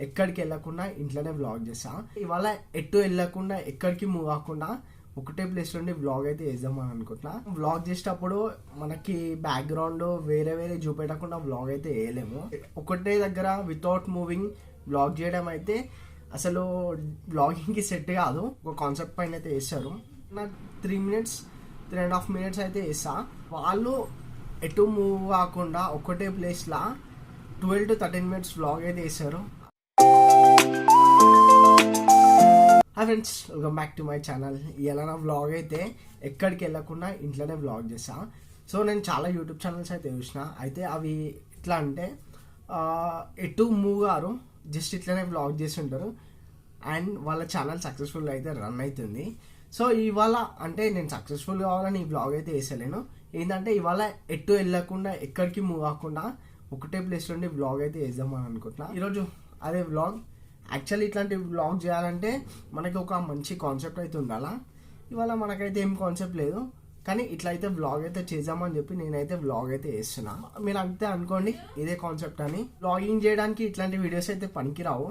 ఎక్కడికి వెళ్ళకుండా ఇంట్లోనే వ్లాగ్ చేస్తా. ఇవాళ ఎటు వెళ్ళకుండా ఎక్కడికి మూవ్ అవ్వకుండా ఒకటే ప్లేస్ నుండి వ్లాగ్ అయితే వేద్దామని అనుకుంటున్నా. వ్లాగ్ చేసేటప్పుడు మనకి బ్యాక్గ్రౌండ్ వేరే వేరే చూపెట్టకుండా వ్లాగ్ అయితే వేయలేము. ఒకటే దగ్గర వితౌట్ మూవింగ్ వ్లాగ్ చేయడం అయితే అసలు వ్లాగింగ్కి సెట్ కాదు. ఒక కాన్సెప్ట్ పైన అయితే వేస్తారు. నాకు 3 minutes 3.5 minutes అయితే వేస్తా. వాళ్ళు ఎటు మూవ్ కాకుండా ఒకటే ప్లేస్లో 12 to 13 minutes వ్లాగ్ అయితే వేస్తారు. Hi friends, welcome back to my channel. ఇలా నా వ్లాగ్ అయితే ఎక్కడికి వెళ్ళకుండా ఇంట్లోనే వ్లాగ్ చేస్తా. సో నేను చాలా యూట్యూబ్ ఛానల్స్ అయితే చూసిన. అయితే అవి ఎట్లా అంటే ఎటు మూవ్ గారు జస్ట్ ఇట్లనే వ్లాగ్ చేస్తుంటారు అండ్ వాళ్ళ ఛానల్ సక్సెస్ఫుల్గా అయితే రన్ అవుతుంది. సో ఇవాళ అంటే నేను సక్సెస్ఫుల్ కావాలని ఈ వ్లాగ్ అయితే వేసలేను. ఏంటంటే ఇవాళ ఎటు వెళ్ళకుండా ఎక్కడికి మూవ్ అవ్వకుండా ఒకటే ప్లేస్ నుండి వ్లాగ్ అయితే వేద్దామని అనుకుంటున్నా. ఈరోజు అదే వ్లాగ్. యాక్చువల్లీ ఇట్లాంటి వ్లాగ్ చేయాలంటే మనకి ఒక మంచి కాన్సెప్ట్ అయితే ఉండాలా. ఇవాళ మనకైతే ఏం కాన్సెప్ట్ లేదు, కానీ ఇట్లా అయితే వ్లాగ్ అయితే చేద్దామని చెప్పి నేనైతే వ్లాగ్ అయితే వేస్తున్నా. మీరు అంతే అనుకోండి ఇదే కాన్సెప్ట్ అని. వ్లాగింగ్ చేయడానికి ఇట్లాంటి వీడియోస్ అయితే పనికిరావు.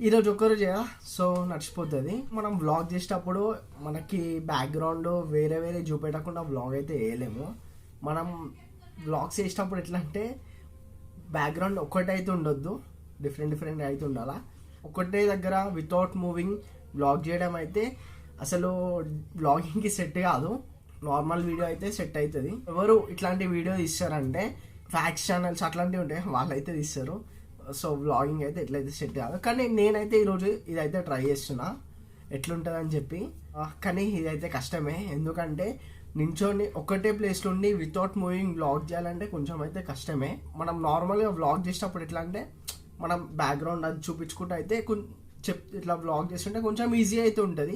ఈరోజు ఒక్కరోజు చేయాలా, సో నడిచిపోతుంది. మనం వ్లాగ్ చేసేటప్పుడు మనకి బ్యాక్గ్రౌండ్ వేరే వేరే చూపెట్టకుండా వ్లాగ్ అయితే వేయలేము. మనం వ్లాగ్స్ చేసేటప్పుడు ఎట్లా అంటే బ్యాక్గ్రౌండ్ ఒక్కటైతే ఉండొద్దు, డిఫరెంట్ అయితే ఉండాలా. ఒకటే దగ్గర వితౌట్ మూవింగ్ వ్లాగ్ చేయడం అయితే అసలు వ్లాగింగ్కి సెట్ కాదు. నార్మల్ వీడియో అయితే సెట్ అవుతుంది. ఎవరు ఇట్లాంటి వీడియో తీస్తారంటే ఫ్యాక్స్ ఛానల్స్ అట్లాంటివి ఉంటాయి, వాళ్ళైతే తీస్తారు. సో వ్లాగింగ్ అయితే ఎట్లయితే సెట్ కాదు. కానీ నేనైతే ఈరోజు ఇదైతే ట్రై చేస్తున్నా ఎట్లుంటుందని చెప్పి. కానీ ఇదైతే కష్టమే, ఎందుకంటే నించోని ఒకటే ప్లేస్ నుండి వితౌట్ మూవింగ్ వ్లాగ్ చేయాలంటే కొంచెం అయితే కష్టమే. మనం నార్మల్గా వ్లాగ్ చేసేటప్పుడు ఎట్లా అంటే మనం బ్యాక్గ్రౌండ్ అది చూపించుకుంటూ అయితే ఇట్లా వ్లాగ్ చేస్తుంటే కొంచెం ఈజీ అయితే ఉంటుంది.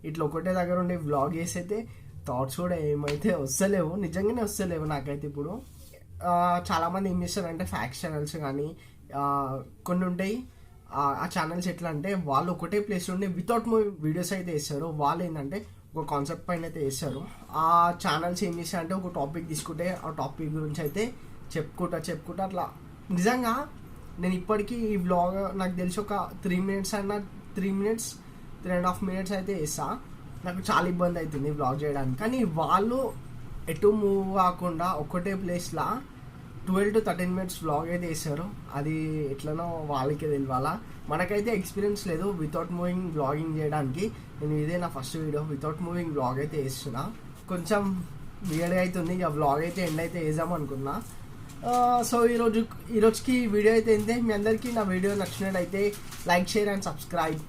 ఇట్లా ఒకటే దగ్గర ఉండి వ్లాగ్ చేసి అయితే థాట్స్ కూడా ఏమైతే వస్తలేవు, నిజంగానే వస్తలేవు నాకైతే. ఇప్పుడు చాలామంది ఏం చేస్తారంటే ఫ్యాక్స్ ఛానల్స్ కానీ కొన్ని ఉంటాయి. ఆ ఛానల్స్ ఎట్లా అంటే వాళ్ళు ఒకటే ప్లేస్ నుండి వితౌట్ మూవీ వీడియోస్ అయితే వేస్తారు. వాళ్ళు ఏంటంటే ఒక కాన్సెప్ట్ పైన అయితే వేస్తారు. ఆ ఛానల్స్ ఏం చేస్తారంటే ఒక టాపిక్ తీసుకుంటే ఆ టాపిక్ గురించి అయితే చెప్పుకుంటా అట్లా. నిజంగా నేను ఇప్పటికీ ఈ వ్లాగ్ నాకు తెలిసి ఒక 3 minutes అన్న 3 minutes 3.5 minutes అయితే వేస్తా. నాకు చాలా ఇబ్బంది అవుతుంది వ్లాగ్ చేయడానికి. కానీ వాళ్ళు ఎటు మూవ్ కాకుండా ఒకటే ప్లేస్లో 12 to 13 minutes వ్లాగ్ అయితే వేస్తారు. అది ఎట్లనో వాళ్ళకే తెలియాలా. మనకైతే ఎక్స్పీరియన్స్ లేదు వితౌట్ మూవింగ్ వ్లాగింగ్ చేయడానికి. నేను ఇదే నా first video without moving vlog అయితే వేస్తున్నా. కొంచెం వీడియో అవుతుంది. ఇక వ్లాగ్ అయితే ఎండ్ అయితే వేద్దాం అనుకున్నా. సో ఈరోజుకి వీడియో అయితే ఇంతే. మీ అందరికీ నా వీడియో నచ్చినట్టయితే లైక్, షేర్ అండ్ సబ్స్క్రైబ్.